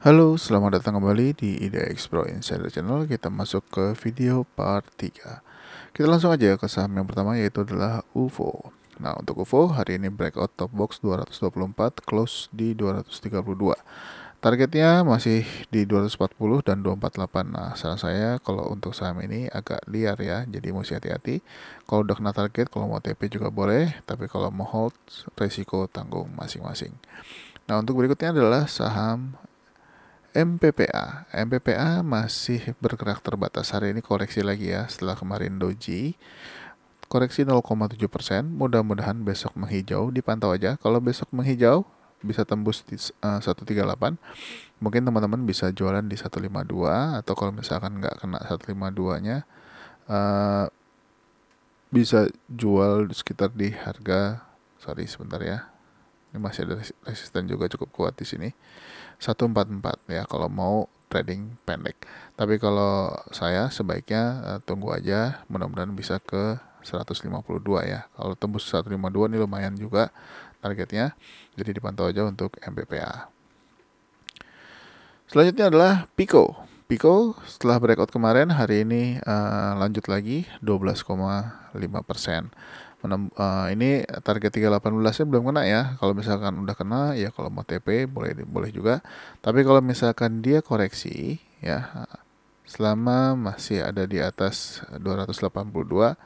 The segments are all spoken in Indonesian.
Halo, selamat datang kembali di IDX Pro Insider Channel. Kita masuk ke video part 3. Kita langsung aja ke saham yang pertama, yaitu adalah UFO. Nah, untuk UFO hari ini breakout top box 224, close di 232. Targetnya masih di 240 dan 248. Nah, saran saya kalau untuk saham ini agak liar ya, jadi mesti hati-hati. Kalau udah kena target, kalau mau TP juga boleh, tapi kalau mau hold, resiko tanggung masing-masing. Nah, untuk berikutnya adalah saham MPPA. MPPA masih bergerak terbatas. Hari ini koreksi lagi ya setelah kemarin doji. Koreksi 0,7%. Mudah-mudahan besok menghijau. Dipantau aja. Kalau besok menghijau bisa tembus di 138. Mungkin teman-teman bisa jualan di 152, atau kalau misalkan nggak kena 152-nya bisa jual sekitar di harga, sorry sebentar ya. Ini masih ada resisten juga cukup kuat di sini. 144 ya kalau mau trading pendek. Tapi kalau saya sebaiknya tunggu aja, mudah-mudahan bisa ke 152 ya. Kalau tembus 152 ini lumayan juga targetnya. Jadi dipantau aja untuk MPPA. Selanjutnya adalah Pico. Pico setelah breakout kemarin, hari ini lanjut lagi 12,5%. Ini target 318-nya belum kena ya. Kalau misalkan udah kena ya, kalau mau TP boleh juga. Tapi kalau misalkan dia koreksi ya, selama masih ada di atas 282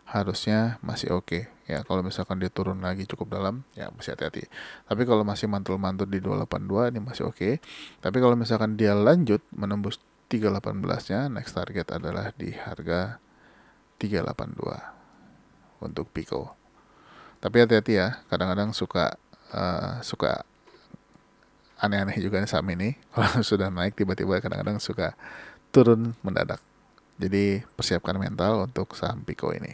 harusnya masih oke. Ya, kalau misalkan dia turun lagi cukup dalam ya masih hati-hati. Tapi kalau masih mantul-mantul di 282 ini masih oke. Tapi kalau misalkan dia lanjut menembus 318-nya, next target adalah di harga 382 untuk Pico. Tapi hati-hati ya, kadang-kadang suka aneh-aneh juga nih saham ini. Kalau sudah naik tiba-tiba kadang-kadang suka turun mendadak. Jadi persiapkan mental untuk saham Pico ini.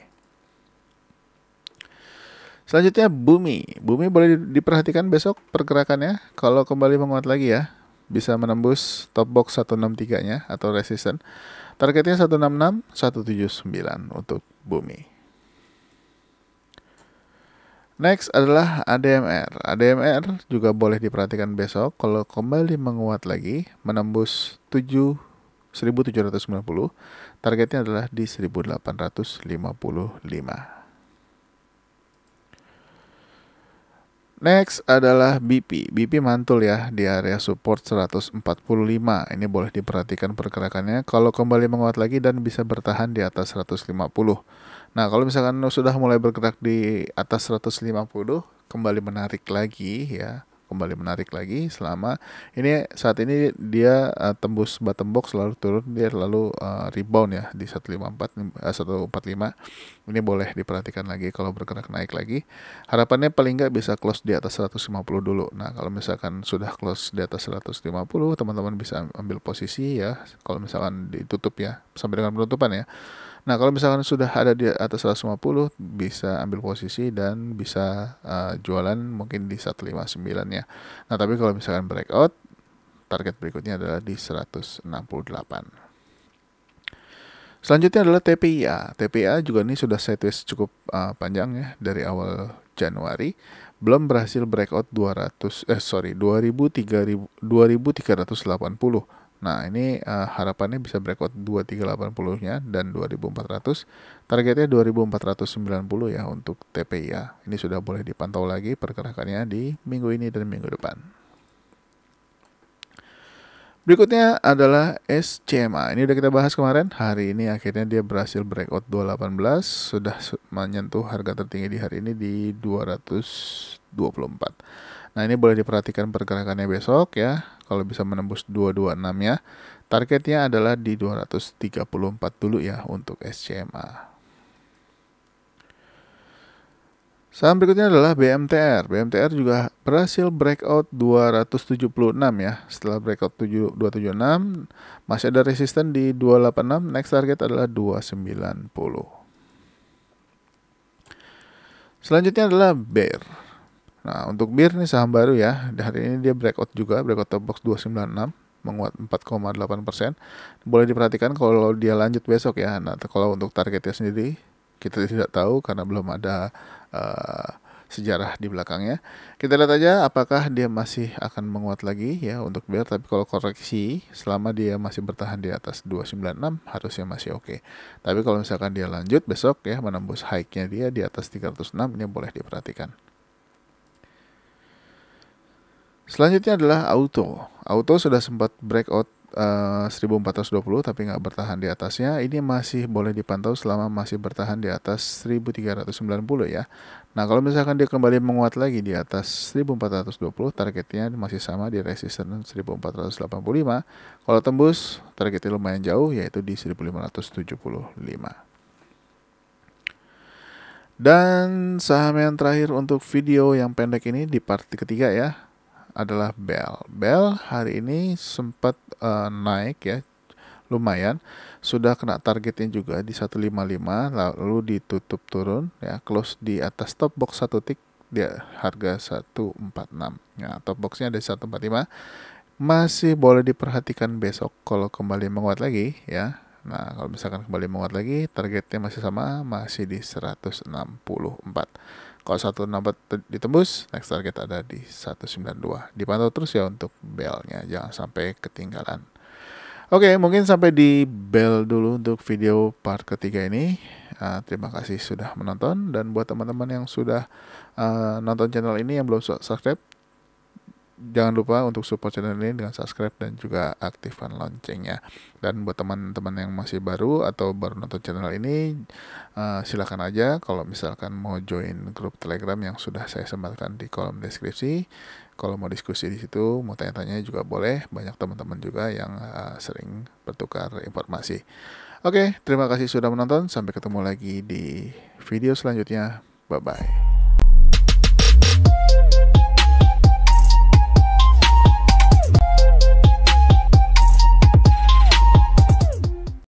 Selanjutnya Bumi. Bumi boleh diperhatikan besok pergerakannya. Kalau kembali menguat lagi ya, bisa menembus top box 163-nya atau resisten. Targetnya 166, 179 untuk Bumi. Next adalah ADMR. ADMR juga boleh diperhatikan besok. Kalau kembali menguat lagi, menembus 1790, targetnya adalah di 1855. Next adalah BP. BP mantul ya di area support 145. Ini boleh diperhatikan pergerakannya. Kalau kembali menguat lagi dan bisa bertahan di atas 150. Nah, kalau misalkan sudah mulai bergerak di atas 150, kembali menarik lagi ya. Kembali menarik lagi selama ini, saat ini dia tembus bottom box lalu turun, dia lalu rebound ya di 145. Ini boleh diperhatikan lagi kalau bergerak naik lagi. Harapannya paling nggak bisa close di atas 150 dulu. Nah, kalau misalkan sudah close di atas 150, teman-teman bisa ambil posisi ya. Kalau misalkan ditutup ya sampai dengan penutupan ya. Nah, kalau misalkan sudah ada di atas 150, bisa ambil posisi dan bisa jualan mungkin di 159 ya. Nah, tapi kalau misalkan breakout, target berikutnya adalah di 168. Selanjutnya adalah TPIA. TPIA juga ini sudah sideways cukup panjang ya dari awal Januari. Belum berhasil breakout 2380. Nah, ini harapannya bisa breakout 2380-nya dan 2400. Targetnya 2490 ya untuk TPIA. Ini sudah boleh dipantau lagi pergerakannya di minggu ini dan minggu depan. Berikutnya adalah SCMA. Ini udah kita bahas kemarin. Hari ini akhirnya dia berhasil breakout 218. Sudah menyentuh harga tertinggi di hari ini di 224. Nah, ini boleh diperhatikan pergerakannya besok ya. Kalau bisa menembus 226 ya. Targetnya adalah di 234 dulu ya untuk SCMA. Saham berikutnya adalah BMTR. BMTR juga berhasil breakout 276 ya. Setelah breakout 276, masih ada resisten di 286. Next target adalah 290. Selanjutnya adalah BER. Nah, untuk BER ini saham baru ya. Hari ini dia breakout juga, breakout top box 296, menguat 4,8%. Boleh diperhatikan kalau dia lanjut besok ya. Nah, kalau untuk targetnya sendiri kita tidak tahu karena belum ada sejarah di belakangnya. Kita lihat aja apakah dia masih akan menguat lagi ya untuk bear, tapi kalau koreksi selama dia masih bertahan di atas 296 harusnya masih oke. Tapi kalau misalkan dia lanjut besok ya menembus high-nya dia di atas 306, ini boleh diperhatikan. Selanjutnya adalah auto. Auto sudah sempat breakout 1420 tapi nggak bertahan di atasnya. Ini masih boleh dipantau selama masih bertahan di atas 1390 ya. Nah, kalau misalkan dia kembali menguat lagi di atas 1420, targetnya masih sama di resistance 1485. Kalau tembus, targetnya lumayan jauh yaitu di 1575. Dan saham yang terakhir untuk video yang pendek ini di part ketiga ya adalah Bell. Bell hari ini sempat naik ya, lumayan. Sudah kena targetnya juga di 155, lalu ditutup turun ya, close di atas top box 1 tick dia harga 146. Nah, top boxnya ada 145. Masih boleh diperhatikan besok kalau kembali menguat lagi ya. Nah, kalau misalkan kembali menguat lagi, targetnya masih sama, masih di 164. Kalau 164 ditembus, next target ada di 192. Dipantau terus ya untuk Bell-nya, jangan sampai ketinggalan. Oke, mungkin sampai di Bell dulu untuk video part ketiga ini. Terima kasih sudah menonton, dan buat teman-teman yang sudah nonton channel ini yang belum subscribe, jangan lupa untuk support channel ini dengan subscribe dan juga aktifkan loncengnya. Dan buat teman-teman yang masih baru atau baru nonton channel ini, silakan aja kalau misalkan mau join grup Telegram yang sudah saya sematkan di kolom deskripsi. Kalau mau diskusi di situ, mau tanya-tanya juga boleh. Banyak teman-teman juga yang sering bertukar informasi. Oke, terima kasih sudah menonton. Sampai ketemu lagi di video selanjutnya. Bye-bye.